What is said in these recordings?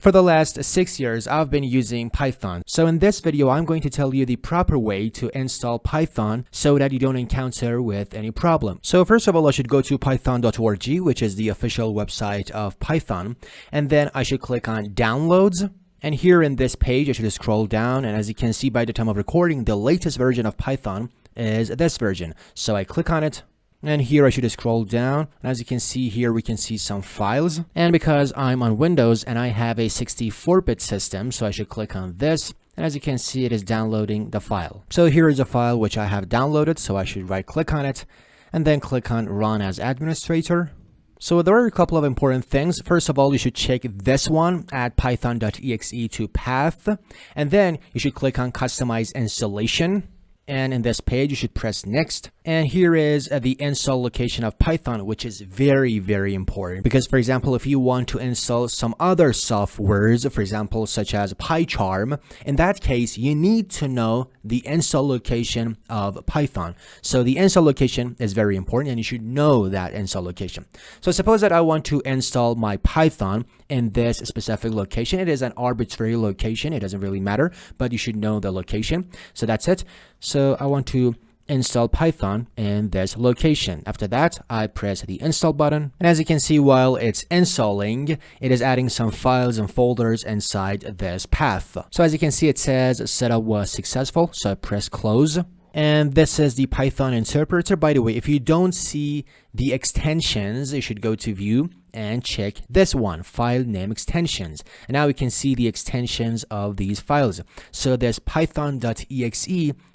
For the last 6 years, I've been using Python. So in this video, I'm going to tell you the proper way to install Python so that you don't encounter with any problem. So first of all, I should go to python.org, which is the official website of Python. And then I should click on Downloads. And here in this page, I should scroll down. And as you can see by the time of recording, the latest version of Python is this version. So I click on it. And here I should scroll down. As you can see here, we can see some files. And because I'm on Windows and I have a 64-bit system, so I should click on this. And as you can see, it is downloading the file. So here is a file which I have downloaded. So I should right click on it and then click on Run as Administrator. So there are a couple of important things. First of all, you should check this one, add python.exe to path. And then you should click on Customize Installation. And in this page, you should press Next. And here is the install location of Python, which is very, very important. Because, for example, if you want to install some other softwares, for example, such as PyCharm, in that case, you need to know the install location of Python. So the install location is very important, and you should know that install location. So suppose that I want to install my Python in this specific location. It is an arbitrary location. It doesn't really matter, but you should know the location. So that's it. So I want to install Python in this location. After that, I press the install button. And as you can see, while it's installing, it is adding some files and folders inside this path. So as you can see, it says setup was successful. So I press close. And this is the Python interpreter. By the way, if you don't see the extensions, you should go to View and check this one, File Name Extensions. And now we can see the extensions of these files. So this python.exe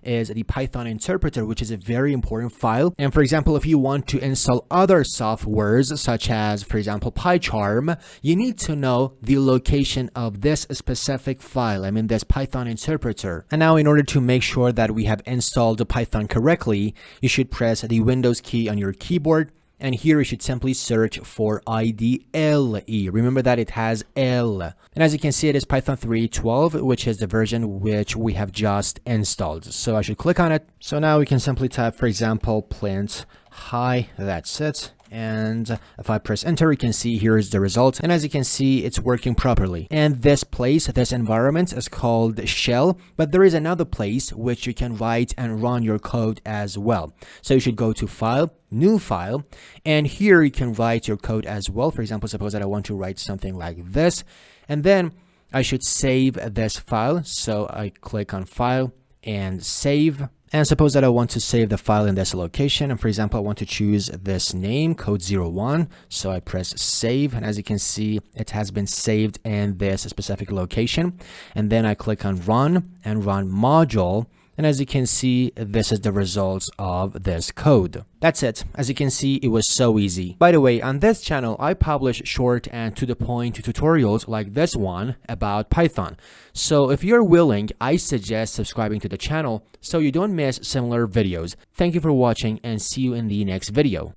is the Python interpreter, which is a very important file. And for example, if you want to install other softwares, such as, for example, PyCharm, you need to know the location of this specific file, I mean this Python interpreter. And now in order to make sure that we have installed the Python correctly, you should press the Windows key on your keyboard. And here you should simply search for IDLE. Remember that it has L. And as you can see, it is Python 3.12, which is the version which we have just installed. So I should click on it. So now we can simply type, for example, print hi, that's it. And if I press enter, you can see here is the result. And as you can see, it's working properly. And this place, this environment is called shell, but there is another place which you can write and run your code as well. So you should go to File, New File, and here you can write your code as well. For example, suppose that I want to write something like this, and then I should save this file. So I click on File and Save. And suppose that I want to save the file in this location. And for example, I want to choose this name, code01. So I press save. And as you can see, it has been saved in this specific location. And then I click on run and run module. And as you can see, this is the results of this code. That's it. As you can see, it was so easy. By the way, on this channel, I publish short and to the point tutorials like this one about Python. So if you're willing, I suggest subscribing to the channel so you don't miss similar videos. Thank you for watching and see you in the next video.